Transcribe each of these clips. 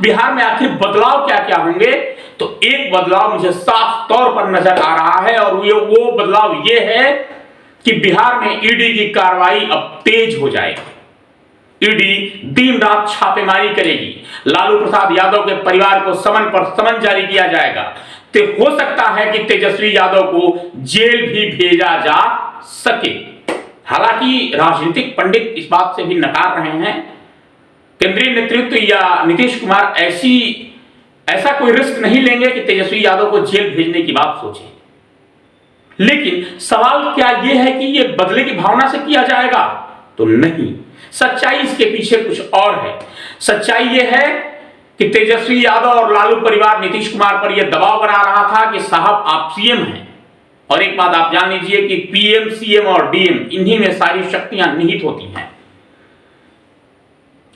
बिहार में आखिर बदलाव क्या क्या होंगे, तो एक बदलाव मुझे साफ तौर पर नजर आ रहा है और वो बदलाव ये है कि बिहार में ईडी की कार्रवाई अब तेज हो जाएगी। ईडी दिन रात छापेमारी करेगी। लालू प्रसाद यादव के परिवार को समन पर समन जारी किया जाएगा। तो हो सकता है कि तेजस्वी यादव को जेल भी भेजा जा सके। हालांकि राजनीतिक पंडित इस बात से भी नकार रहे हैं, केंद्रीय नेतृत्व या नीतीश कुमार ऐसा कोई रिस्क नहीं लेंगे कि तेजस्वी यादव को जेल भेजने की बात सोचे। लेकिन सवाल क्या यह है कि यह बदले की भावना से किया जाएगा? तो नहीं, सच्चाई इसके पीछे कुछ और है। सच्चाई यह है कि तेजस्वी यादव और लालू परिवार नीतीश कुमार पर यह दबाव बना रहा था कि साहब आप सीएम हैं। और एक बात आप जान लीजिए कि पीएम, सीएम और डीएम, इन्हीं में सारी शक्तियां निहित होती हैं।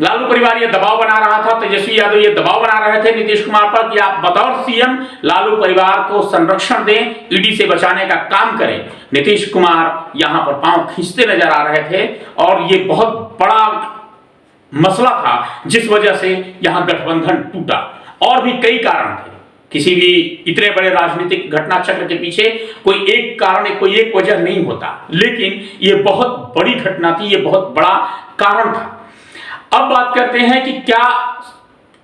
लालू परिवार यह दबाव बना रहा था, तेजस्वी यादव यह दबाव बना रहे थे नीतीश कुमार पर कि आप बतौर सीएम लालू परिवार को संरक्षण दें, ईडी से बचाने का काम करें। नीतीश कुमार यहां पर पांव खींचते नजर आ रहे थे और यह बहुत बड़ा मसला था जिस वजह से यहां गठबंधन टूटा। और भी कई कारण थे। किसी भी इतने बड़े राजनीतिक घटना चक्र के पीछे कोई एक कारण, कोई एक वजह नहीं होता, लेकिन यह बहुत बड़ी घटना थी, यह बहुत बड़ा कारण था। अब बात करते हैं कि क्या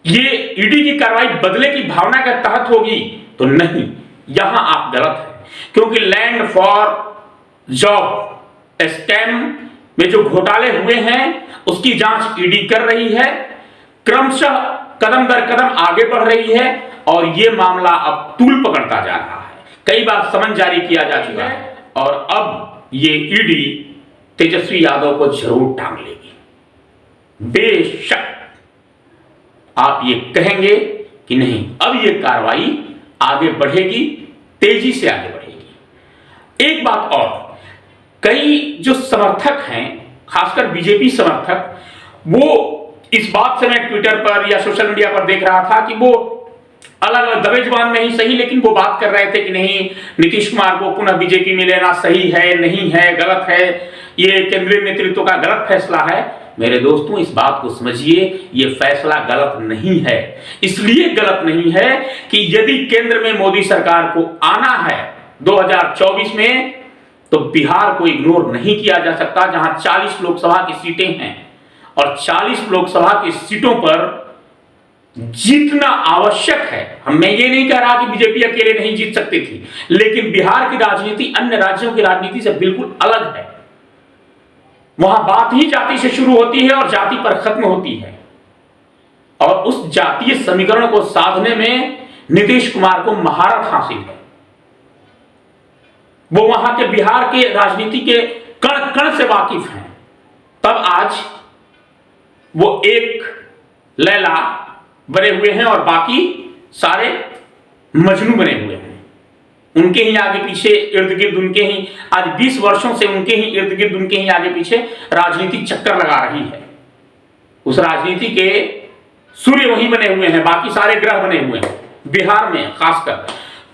ये ईडी की कार्रवाई बदले की भावना के तहत होगी? तो नहीं, यहां आप गलत हैं, क्योंकि लैंड फॉर जॉब स्कैम में जो घोटाले हुए हैं उसकी जांच ईडी कर रही है, क्रमशः कदम दर कदम आगे बढ़ रही है और यह मामला अब तूल पकड़ता जा रहा है। कई बार समन जारी किया जा चुका है और अब ये ईडी तेजस्वी यादव को जरूर टांग लेगी। बेशक आप ये कहेंगे कि नहीं, अब ये कार्रवाई आगे बढ़ेगी, तेजी से आगे बढ़ेगी। एक बात और, कई जो समर्थक हैं, खासकर बीजेपी समर्थक, वो इस बात से मैं ट्विटर पर या सोशल मीडिया पर देख रहा था कि वो अलग अलग दबे जुबान में ही सही, लेकिन वो बात कर रहे थे कि नहीं, नीतीश कुमार को पुनः बीजेपी में लेना सही है, नहीं है, गलत है, ये केंद्रीय नेतृत्व का गलत फैसला है। मेरे दोस्तों, इस बात को समझिए, यह फैसला गलत नहीं है। इसलिए गलत नहीं है कि यदि केंद्र में मोदी सरकार को आना है 2024 में, तो बिहार को इग्नोर नहीं किया जा सकता, जहां 40 लोकसभा की सीटें हैं और 40 लोकसभा की सीटों पर जीतना आवश्यक है। मैं ये नहीं कह रहा कि बीजेपी अकेले नहीं जीत सकती थी, लेकिन बिहार की राजनीति अन्य राज्यों की राजनीति से बिल्कुल अलग है। वहां बात ही जाति से शुरू होती है और जाति पर खत्म होती है, और उस जातीय समीकरण को साधने में नीतीश कुमार को महारत हासिल है। वो वहां के बिहार के राजनीति के कण कण से वाकिफ हैं। तब आज वो एक लैला बने हुए हैं और बाकी सारे मजनू बने हुए हैं। उनके ही आगे पीछे इर्द गिर्द उनके ही, आज 20 वर्षों से उनके ही इर्द गिर्द, उनके ही आगे पीछे राजनीति चक्कर लगा रही है। उस राजनीति के सूर्य वहीं बने हुए हैं, बाकी सारे ग्रह बने हुए हैं बिहार में खासकर।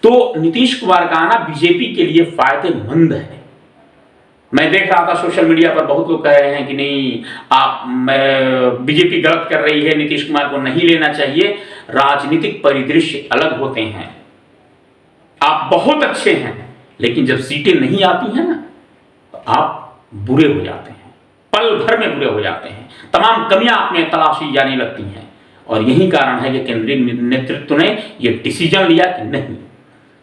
तो नीतीश कुमार का आना बीजेपी के लिए फायदेमंद है। मैं देख रहा था सोशल मीडिया पर बहुत लोग कह रहे हैं कि नहीं, बीजेपी गलत कर रही है, नीतीश कुमार को नहीं लेना चाहिए। राजनीतिक परिदृश्य अलग होते हैं। आप बहुत अच्छे हैं, लेकिन जब सीटें नहीं आती हैं ना, तो आप बुरे हो जाते हैं, पल भर में बुरे हो जाते हैं, तमाम कमियां आप में तलाशी जाने लगती हैं। और यही कारण है कि केंद्रीय नेतृत्व ने यह डिसीजन लिया कि नहीं,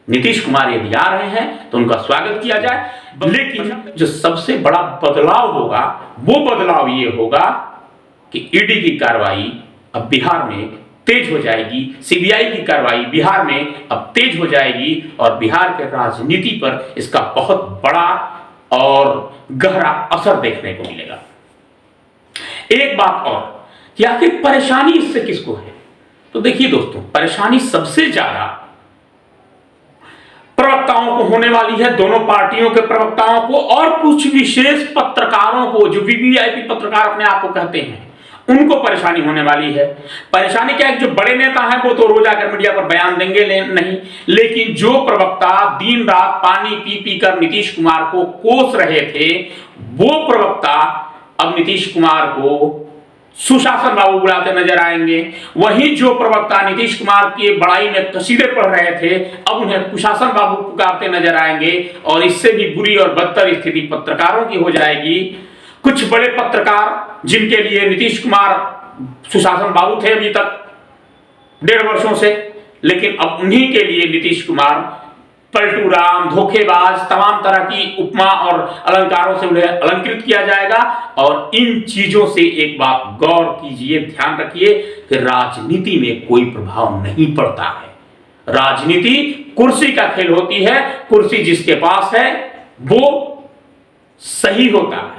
नीतीश कुमार यदि आ रहे हैं तो उनका स्वागत किया जाए। लेकिन जो सबसे बड़ा बदलाव होगा, वो बदलाव ये होगा कि ईडी की कार्रवाई अब बिहार में तेज हो जाएगी, सीबीआई की कार्रवाई बिहार में अब तेज हो जाएगी और बिहार के राजनीति पर इसका बहुत बड़ा और गहरा असर देखने को मिलेगा। एक बात और कि आखिर परेशानी इससे किसको है? तो देखिए दोस्तों, परेशानी सबसे ज्यादा प्रवक्ताओं को होने वाली है, दोनों पार्टियों के प्रवक्ताओं को और कुछ विशेष पत्रकारों को, जो वीवीआईपी पत्रकार अपने आप को कहते हैं, उनको परेशानी होने वाली है। परेशानी क्या है? जो बड़े नेता हैं वो तो रोज आकर मीडिया पर बयान देंगे नहीं, लेकिन जो प्रवक्ता दिन रात पानी पी पी कर नीतीश कुमार को कोस रहे थे, वो प्रवक्ता अब नीतीश कुमार को सुशासन बाबू बुलाते नजर आएंगे। वहीं जो प्रवक्ता नीतीश कुमार की बड़ाई में कसीदे पढ़ रहे थे, अब उन्हें कुशासन बाबू पुकारते नजर आएंगे। और इससे भी बुरी और बदतर स्थिति पत्रकारों की हो जाएगी। कुछ बड़े पत्रकार जिनके लिए नीतीश कुमार सुशासन बाबू थे अभी तक 1.5 वर्षों से, लेकिन अब उन्हीं के लिए नीतीश कुमार पलटू राम, धोखेबाज, तमाम तरह की उपमा और अलंकारों से उन्हें अलंकृत किया जाएगा। और इन चीजों से एक बात गौर कीजिए, ध्यान रखिए कि राजनीति में कोई प्रभाव नहीं पड़ता है। राजनीति कुर्सी का खेल होती है। कुर्सी जिसके पास है वो सही होता है।